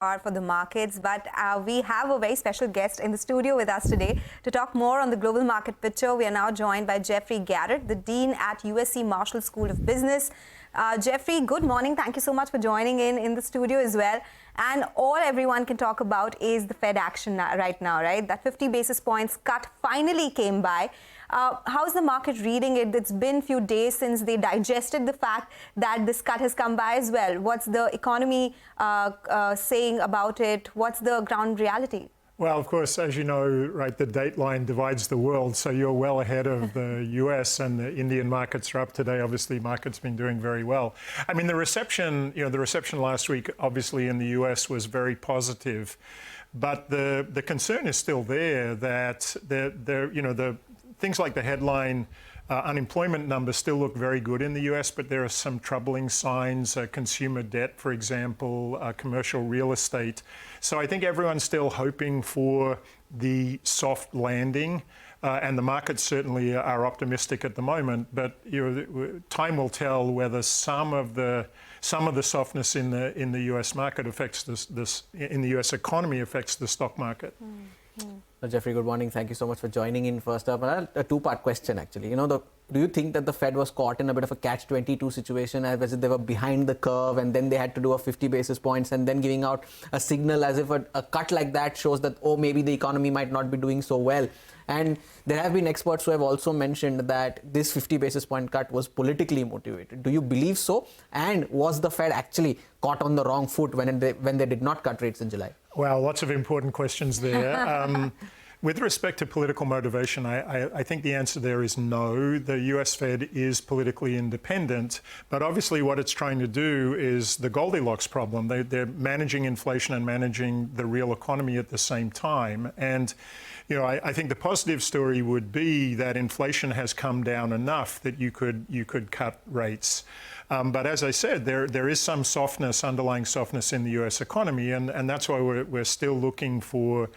For the markets, but we have a very special guest in the studio with us today to talk more on the global market picture. We are now joined by Geoffrey Garrett, the Dean at USC Marshall School of Business. Geoffrey, good morning. Thank you so much for joining in the studio as well. And all everyone can talk about is the Fed action right now, right? That 50 basis points cut finally came by. How's the market reading it? It's been a few days since they digested the fact that this cut has come by as well. What's the economy saying about it? What's the ground reality? Well, of course, as you know, right, the dateline divides the world, so you're well ahead of the US, and the Indian markets are up today. Obviously, market's been doing very well. I mean, the reception last week, obviously in the US was very positive, but the concern is still there that the things like the headline unemployment numbers still look very good in the US, but there are some troubling signs, consumer debt, for example, commercial real estate. So I think everyone's still hoping for the soft landing, and the markets certainly are optimistic at the moment, but time will tell whether some of the softness in the US market affects in the US economy affects the stock market. Well, Geoffrey, good morning. Thank you so much for joining in. First up, a two-part question, actually. Do you think that the Fed was caught in a bit of a catch-22 situation, as if they were behind the curve and then they had to do a 50 basis points and then giving out a signal as if a cut like that shows that, oh, maybe the economy might not be doing so well? And there have been experts who have also mentioned that this 50 basis point cut was politically motivated. Do you believe so? And was the Fed actually caught on the wrong foot when they did not cut rates in July? Well, lots of important questions there. With respect to political motivation, I think the answer there is no. The US Fed is politically independent, but obviously what it's trying to do is the Goldilocks problem. They're managing inflation and managing the real economy at the same time. And I think the positive story would be that inflation has come down enough that you could cut rates. But as I said, there is some underlying softness in the US economy, and that's why we're still looking for,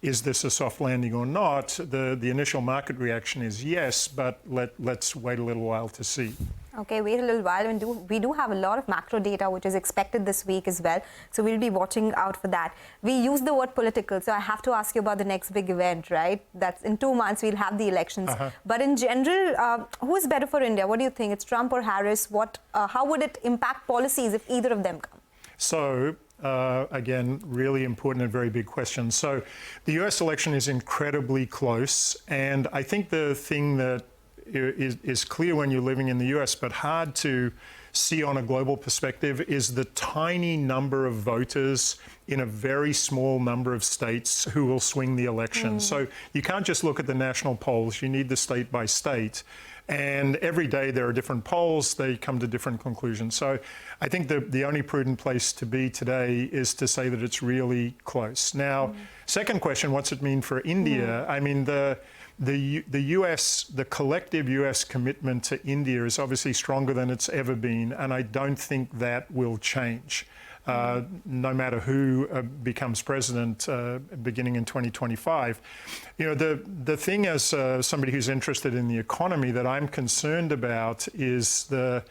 is this a soft landing or not? The initial market reaction is yes, but let's wait a little while to see. Okay, wait a little while. And we do have a lot of macro data which is expected this week as well. So we'll be watching out for that. We use the word political, so I have to ask you about the next big event, right? That's in 2 months, we'll have the elections. But in general, who is better for India? What do you think? It's Trump or Harris? How would it impact policies if either of them come? So, again, really important and very big question. So the US election is incredibly close, and I think the thing that is clear when you're living in the US, but hard to see on a global perspective, is the tiny number of voters in a very small number of states who will swing the election. So you can't just look at the national polls, you need the state by state. And every day there are different polls, they come to different conclusions. So I think the only prudent place to be today is to say that it's really close. Now, second question, what's it mean for India? I mean, the collective US commitment to India is obviously stronger than it's ever been, and I don't think that will change. No matter who becomes president beginning in 2025. The thing as somebody who's interested in the economy that I'm concerned about is the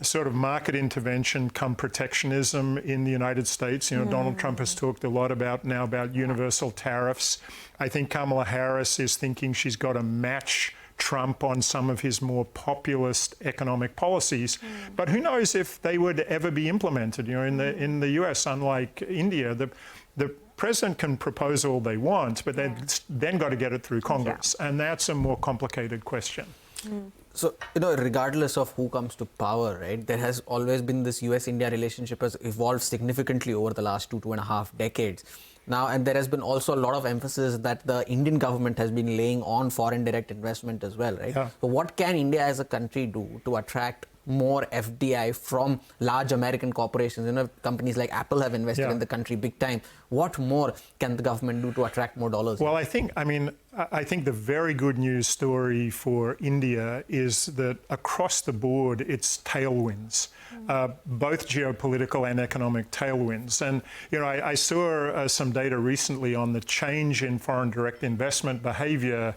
sort of market intervention come protectionism in the United States. Donald Trump has talked a lot about universal tariffs. I think Kamala Harris is thinking she's got to match Trump on some of his more populist economic policies. But who knows if they would ever be implemented? In the US, unlike India, the president can propose all they want, but they've then got to get it through Congress. And that's a more complicated question. So, regardless of who comes to power, right, there has always been this US-India relationship has evolved significantly over the last 2.5 decades. Now, and there has been also a lot of emphasis that the Indian government has been laying on foreign direct investment as well, right? Yeah. So what can India as a country do to attract more FDI from large American corporations? Companies like Apple have invested in the country big time. What more can the government do to attract more dollars? Well, I think the very good news story for India is that across the board, it's tailwinds, both geopolitical and economic tailwinds. And, I saw some data recently on the change in foreign direct investment behavior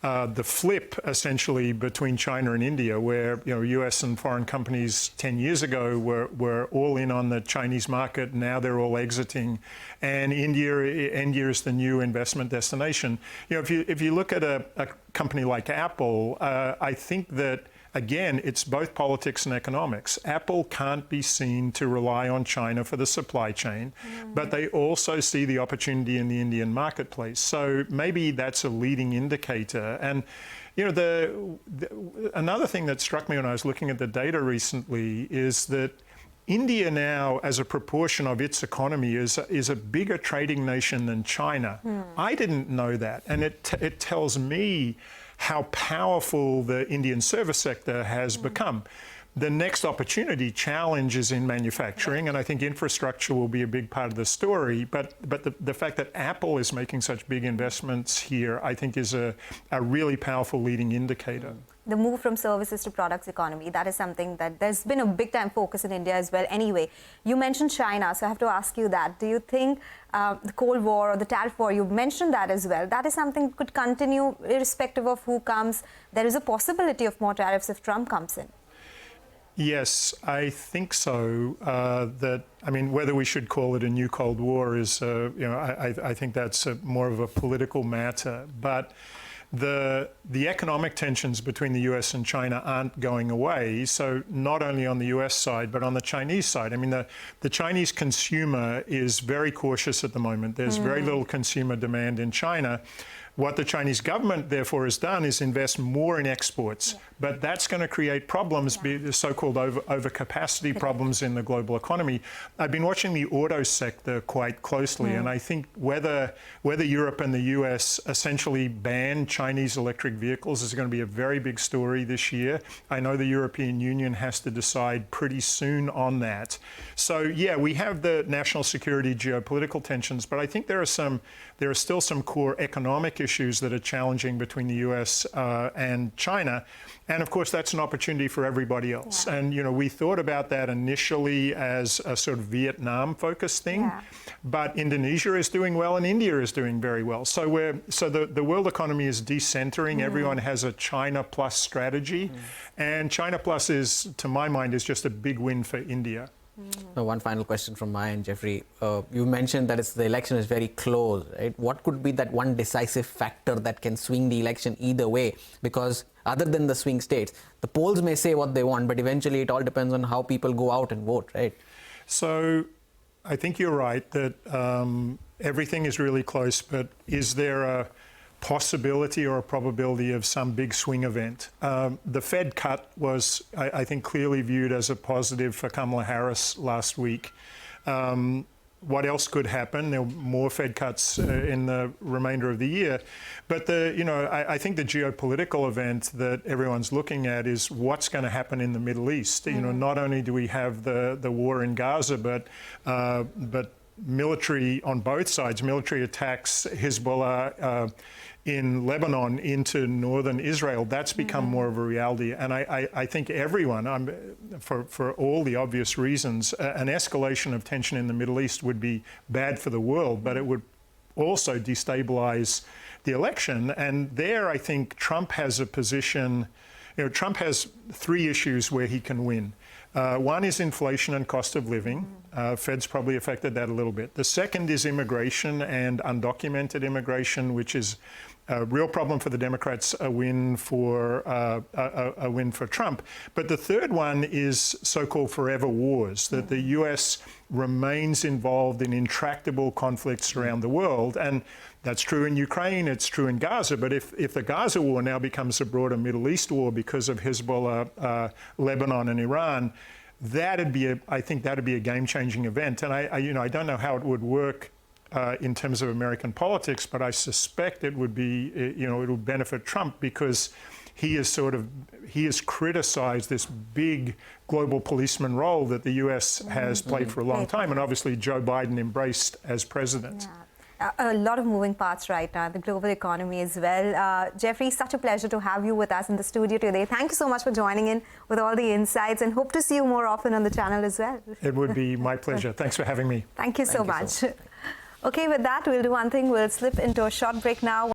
the flip essentially between China and India, where US and foreign companies 10 years ago were all in on the Chinese market. Now they're all exiting, and India is the new investment destination. If you look at a company like Apple, I think that, again, it's both politics and economics. Apple can't be seen to rely on China for the supply chain, but they also see the opportunity in the Indian marketplace. So maybe that's a leading indicator. And another thing that struck me when I was looking at the data recently is that India now, as a proportion of its economy, is a bigger trading nation than China. I didn't know that, and it tells me how powerful the Indian service sector has become. The next opportunity challenge is in manufacturing, and I think infrastructure will be a big part of the story. But the fact that Apple is making such big investments here, I think, is a really powerful leading indicator. The move from services to products economy, that is something that there's been a big time focus in India as well. Anyway, you mentioned China, so I have to ask you that. Do you think the Cold War or the tariff war, you mentioned that as well, that is something that could continue irrespective of who comes? There is a possibility of more tariffs if Trump comes in. Yes, I think so. Whether we should call it a new Cold War is, I think that's more of a political matter. But the economic tensions between the US and China aren't going away. So not only on the US side, but on the Chinese side. I mean, the Chinese consumer is very cautious at the moment. There's very little consumer demand in China. What the Chinese government, therefore, has done is invest more in exports. But that's going to create problems, the so-called overcapacity problems in the global economy. I've been watching the auto sector quite closely, and I think whether Europe and the US essentially ban Chinese electric vehicles is going to be a very big story this year. I know the European Union has to decide pretty soon on that. So, yeah, we have the national security geopolitical tensions, but I think there are still some core economic issues that are challenging between the US and China. And of course, that's an opportunity for everybody else. Yeah. And, we thought about that initially as a sort of Vietnam-focused thing. Yeah. But Indonesia is doing well and India is doing very well. So the world economy is decentering. Everyone has a China plus strategy. And China plus is, to my mind, is just a big win for India. Now, one final question from my end, Geoffrey. You mentioned that the election is very close, right? What could be that one decisive factor that can swing the election either way? Because other than the swing states, the polls may say what they want, but eventually it all depends on how people go out and vote, right? So I think you're right that everything is really close, but is there a possibility or a probability of some big swing event? The Fed cut was, I think, clearly viewed as a positive for Kamala Harris last week. What else could happen? There were more Fed cuts in the remainder of the year. But I think the geopolitical event that everyone's looking at is what's going to happen in the Middle East. Not only do we have the war in Gaza, but military on both sides, military attacks, Hezbollah in Lebanon into northern Israel, that's become more of a reality. And I think everyone, for all the obvious reasons, an escalation of tension in the Middle East would be bad for the world, but it would also destabilize the election. And there, I think Trump has a position, Trump has three issues where he can win. One is inflation and cost of living. Fed's probably affected that a little bit. The second is immigration and undocumented immigration, which is a real problem for the Democrats, a win for Trump. But the third one is so-called forever wars, that the US remains involved in intractable conflicts around the world. And that's true in Ukraine, it's true in Gaza, but if the Gaza war now becomes a broader Middle East war because of Hezbollah, Lebanon and Iran, I think that'd be a game-changing event. And I don't know how it would work in terms of American politics, but I suspect it would be, it would benefit Trump because he has criticized this big global policeman role that the US has played for a long time, and obviously Joe Biden embraced as president. Yeah. A lot of moving parts right now, the global economy as well. Geoffrey, such a pleasure to have you with us in the studio today. Thank you so much for joining in with all the insights, and hope to see you more often on the channel as well. It would be my pleasure. Thanks for having me. Thank you so much. Okay, with that, we'll do one thing. We'll slip into a short break now.